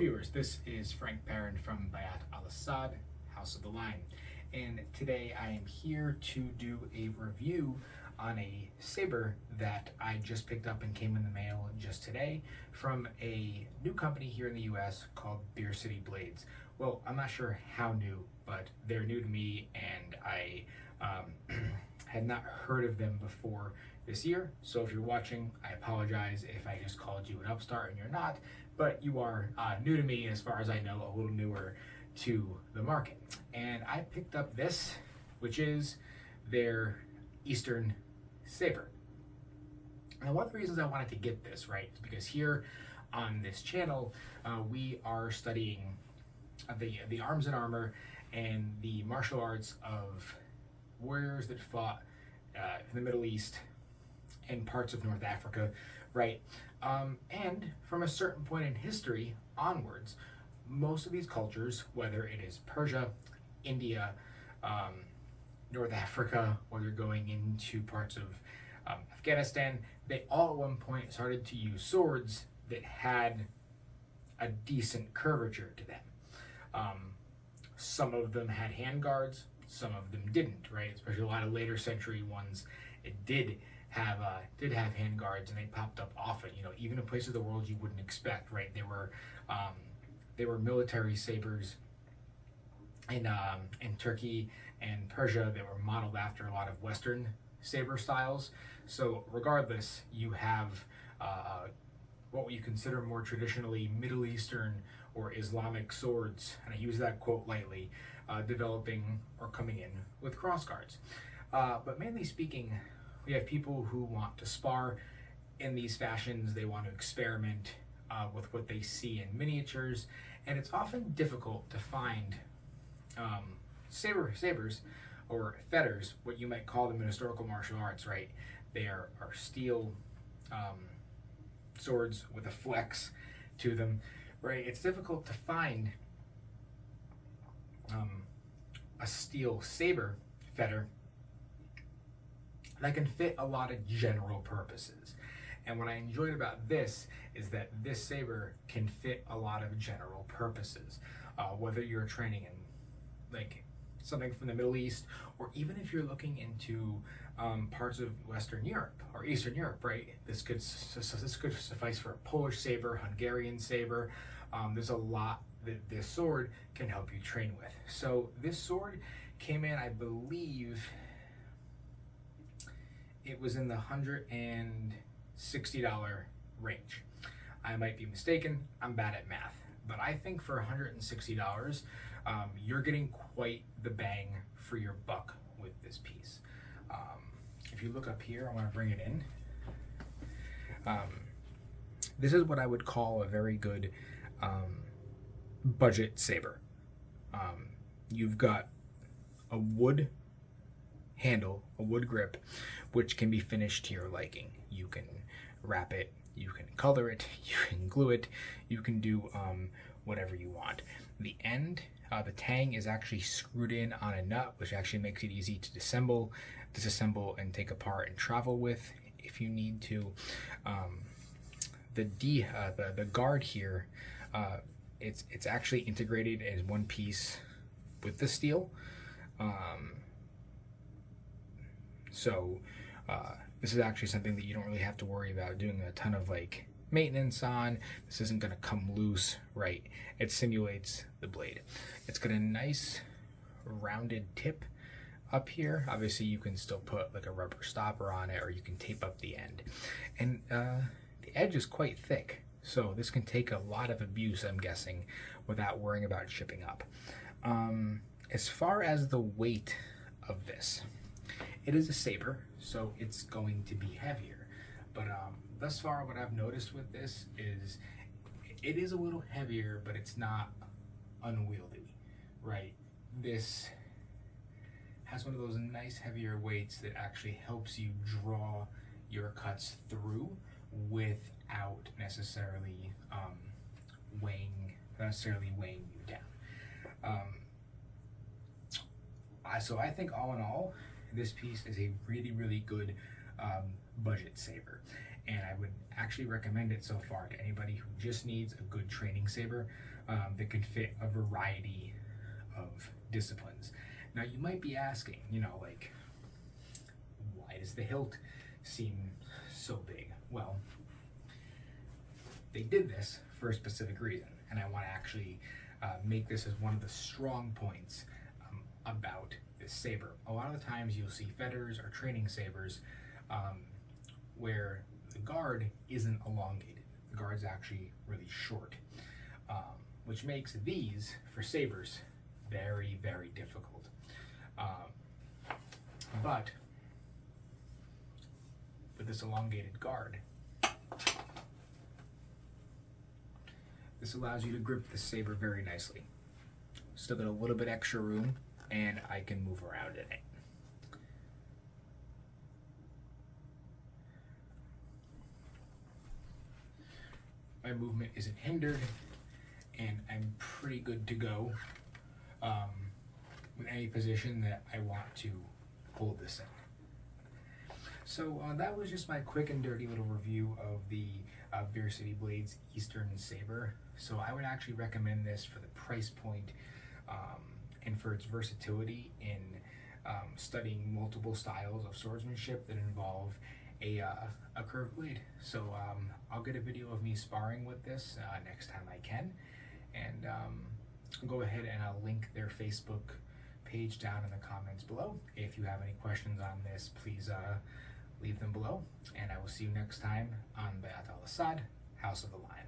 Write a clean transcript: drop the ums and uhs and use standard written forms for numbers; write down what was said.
viewers, this is Frank Perrin from Al-Asad, House of the Lion, and today I am here to do a review on a saber that I just picked up and came in the mail just today from a new company here in the US called Beer City Blades. Well, I'm not sure how new, but they're new to me, and I had not heard of them before this year. So if you're watching, I apologize if I just called you an upstart and you're not, but you are new to me, as far as I know, a little newer to the market. And I picked up this, which is their Eastern Saber. Now, one of the reasons I wanted to get this, right, is because here on this channel, we are studying the arms and armor and the martial arts of warriors that fought in the Middle East and parts of North Africa, right? And from a certain point in history onwards, most of these cultures, whether it is Persia, India, North Africa, whether going into parts of Afghanistan, they all at one point started to use swords that had a decent curvature to them. Some of them had hand guards, some of them didn't, right? Especially a lot of later century ones, it did have hand guards, and they popped up often. You know, even in places of the world you wouldn't expect, right? They were military sabers in Turkey and Persia that were modeled after a lot of Western saber styles. So regardless, you have what we consider more traditionally Middle Eastern or Islamic swords, and I use that quote lightly, developing or coming in with cross guards. But mainly speaking, we have people who want to spar in these fashions. They want to experiment with what they see in miniatures, and it's often difficult to find sabers or fetters, what you might call them in historical martial arts, right? They are steel swords with a flex to them, right? It's difficult to find a steel saber fetter that can fit a lot of general purposes. And what I enjoyed about this is that this saber can fit a lot of general purposes, whether you're training in like something from the Middle East, or even if you're looking into parts of Western Europe or Eastern Europe, right? This could suffice for a Polish saber, Hungarian saber. There's a lot that this sword can help you train with. So this sword came in, I believe, it was in the $160 range. I might be mistaken, I'm bad at math, but I think for $160, you're getting quite the bang for your buck with this piece. If you look up here, I want to bring it in. This is what I would call a very good budget saber. You've got a wood handle, a wood grip, which can be finished to your liking. You can wrap it, you can color it, you can glue it, you can do whatever you want. The end, the tang is actually screwed in on a nut, which actually makes it easy to disassemble, and take apart and travel with if you need to. The guard here, it's actually integrated as one piece with the steel. This is actually something that you don't really have to worry about doing a ton of like maintenance on. This isn't going to come loose, right? It simulates the blade. It's got a nice rounded tip up here. Obviously you can still put like a rubber stopper on it, or you can tape up the end. And the edge is quite thick, so this can take a lot of abuse, I'm guessing, without worrying about shipping up. As far as the weight of this, it is a saber, so it's going to be heavier. But thus far, what I've noticed with this is it is a little heavier, but it's not unwieldy, right? This has one of those nice heavier weights that actually helps you draw your cuts through without necessarily weighing you down. So I think all in all, this piece is a really, really good budget saber. and I would actually recommend it so far to anybody who just needs a good training saber that can fit a variety of disciplines. Now you might be asking, like, why does the hilt seem so big? Well, they did this for a specific reason, and I want to actually make this as one of the strong points about this saber. A lot of the times you'll see fetters or training sabers where the guard isn't elongated. The guard's actually really short, which makes these, for sabers, very, very difficult. But with this elongated guard, this allows you to grip the saber very nicely. Still got a little bit extra room, and I can move around in it. My movement isn't hindered, and I'm pretty good to go with any position that I want to hold this in. So that was just my quick and dirty little review of the Beer City Blades Eastern Saber. So I would actually recommend this for the price point and for its versatility in studying multiple styles of swordsmanship that involve a curved blade. So I'll get a video of me sparring with this next time I can, and I'll go ahead and I'll link their Facebook page down in the comments below. If you have any questions on this, please leave them below, and I will see you next time on Bayat Al-Asad, House of the Lion.